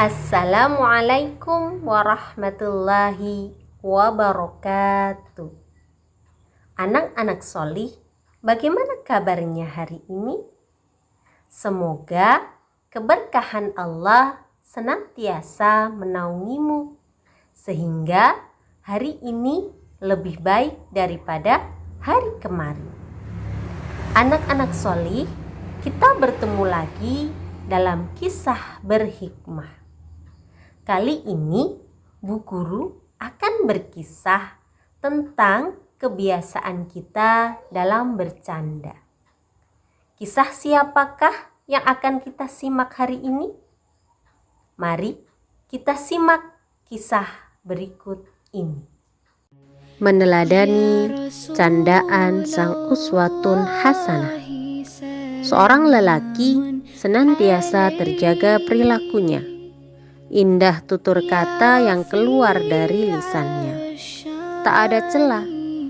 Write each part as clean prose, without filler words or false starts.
Assalamualaikum warahmatullahi wabarakatuh. Anak-anak solih, bagaimana kabarnya hari ini? Semoga keberkahan Allah senantiasa menaungimu, sehingga hari ini lebih baik daripada hari kemarin. Anak-anak solih, kita bertemu lagi dalam kisah berhikmah. Kali ini Bu Guru akan berkisah tentang kebiasaan kita dalam bercanda. Kisah siapakah yang akan kita simak hari ini? Mari kita simak kisah berikut ini. Meneladani candaan sang uswatun hasanah. Seorang lelaki senantiasa terjaga perilakunya. Indah tutur kata yang keluar dari lisannya. Tak ada celah,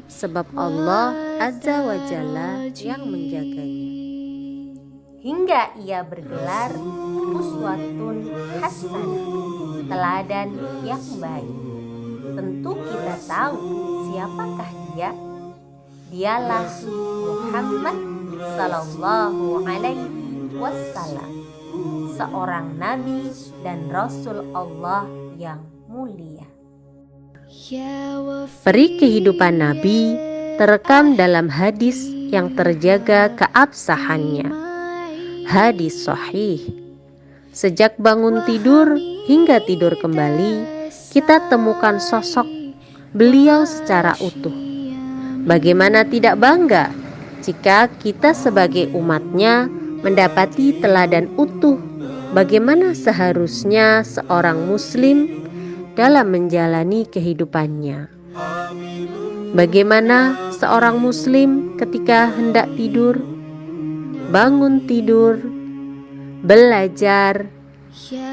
sebab Allah Azza wa Jalla yang menjaganya. Hingga ia bergelar uswatun hasanah, teladan yang baik. Tentu kita tahu siapakah dia. Dialah Muhammad sallallahu alaihi wasallam, seorang nabi dan rasul Allah yang mulia. Peri kehidupan Nabi terekam dalam hadis yang terjaga keabsahannya. Hadis sahih. Sejak bangun tidur hingga tidur kembali, kita temukan sosok beliau secara utuh. Bagaimana tidak bangga jika kita sebagai umatnya mendapati teladan utuh bagaimana seharusnya seorang muslim dalam menjalani kehidupannya. Bagaimana seorang muslim ketika hendak tidur, bangun tidur, belajar,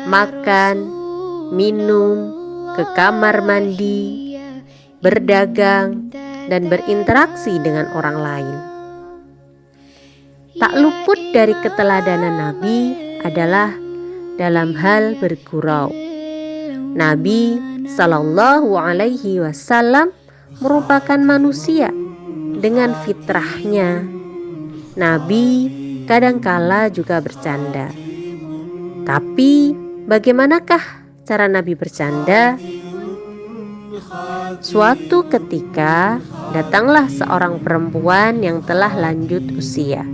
makan, minum, ke kamar mandi, berdagang, dan berinteraksi dengan orang lain. Tak luput dari keteladanan Nabi adalah dalam hal bergurau. Nabi Sallallahu Alaihi Wasallam merupakan manusia dengan fitrahnya. Nabi kadangkala juga bercanda. Tapi bagaimanakah cara Nabi bercanda? Suatu ketika datanglah seorang perempuan yang telah lanjut usia.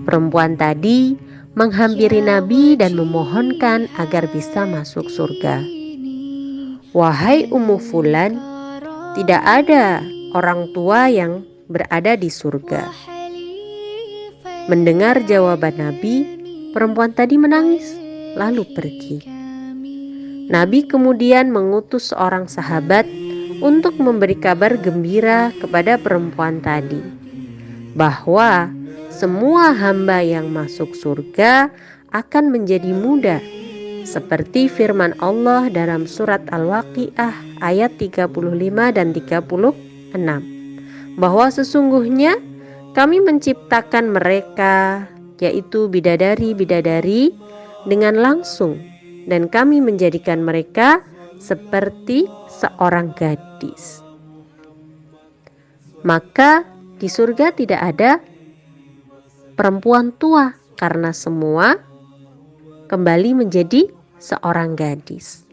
Perempuan tadi menghampiri Nabi dan memohonkan agar bisa masuk surga. Wahai Ummu Fulan, tidak ada orang tua yang berada di surga. Mendengar jawaban Nabi, perempuan tadi menangis lalu pergi. Nabi kemudian mengutus seorang sahabat untuk memberi kabar gembira kepada perempuan tadi bahwa semua hamba yang masuk surga akan menjadi muda, seperti firman Allah dalam surat Al-Waqiah ayat 35 dan 36, bahwa sesungguhnya kami menciptakan mereka, yaitu bidadari-bidadari, dengan langsung, dan kami menjadikan mereka seperti seorang gadis. Maka di surga tidak ada perempuan tua karena semua kembali menjadi seorang gadis.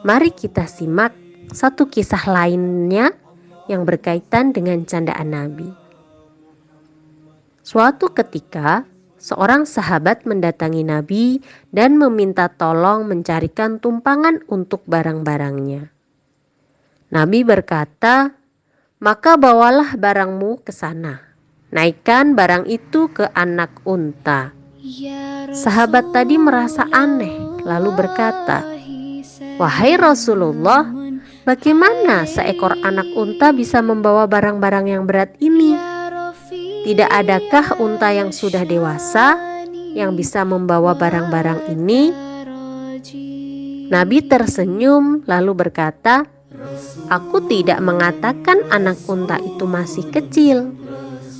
Mari kita simak satu kisah lainnya yang berkaitan dengan candaan Nabi. Suatu ketika seorang sahabat mendatangi Nabi dan meminta tolong mencarikan tumpangan untuk barang-barangnya. Nabi berkata, "Maka bawalah barangmu ke sana. Naikkan barang itu ke anak unta." Sahabat tadi merasa aneh lalu berkata, "Wahai Rasulullah, bagaimana seekor anak unta bisa membawa barang-barang yang berat ini? Tidak adakah unta yang sudah dewasa yang bisa membawa barang-barang ini?" Nabi tersenyum lalu berkata, "Aku tidak mengatakan anak unta itu masih kecil.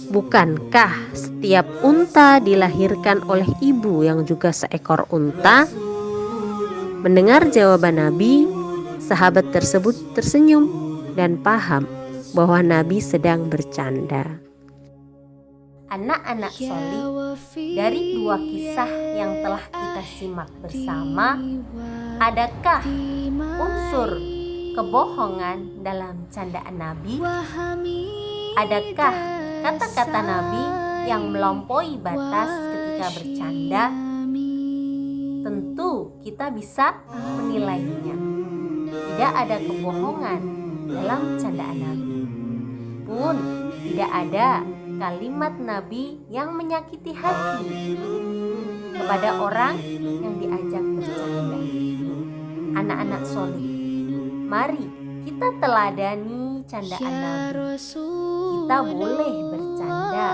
Bukankah setiap unta dilahirkan oleh ibu yang juga seekor unta? Mendengar jawaban Nabi, sahabat tersebut tersenyum dan paham bahwa Nabi sedang bercanda. Anak-anak solih, dari dua kisah yang telah kita simak bersama, adakah unsur kebohongan dalam candaan Nabi? Adakah kata-kata Nabi yang melampaui batas ketika bercanda? Tentu kita bisa menilainya. Tidak ada kebohongan dalam candaan Nabi. Pun tidak ada kalimat Nabi yang menyakiti hati kepada orang yang diajak bercanda. Anak-anak soleh, mari kita teladani candaan Nabi. Kita boleh bercanda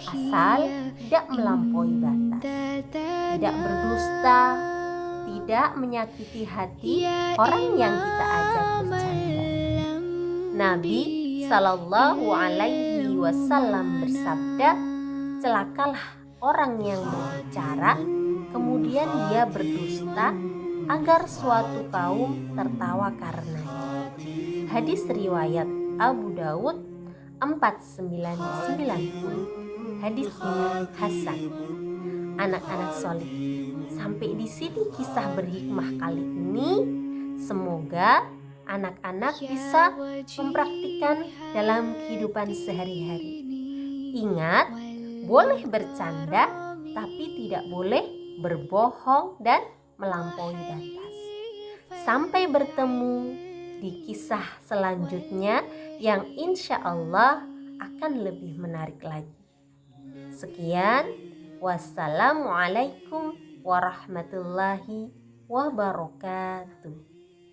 asal tidak melampaui batas, tidak berdusta, tidak menyakiti hati orang yang kita ajak bercanda. Nabi Sallallahu Alaihi Wasallam bersabda, celakalah orang yang berbicara kemudian dia berdusta agar suatu kaum tertawa karenanya. Hadis riwayat Abu Dawud 4990. Hadis ini hasan. Anak-anak soleh, sampai di sini kisah berhikmah kali ini. Semoga anak-anak bisa mempraktikkan dalam kehidupan sehari-hari. Ingat, boleh bercanda tapi tidak boleh berbohong dan melampaui batas. Sampai bertemu di kisah selanjutnya yang insya Allah akan lebih menarik lagi. Sekian, wassalamualaikum warahmatullahi wabarakatuh.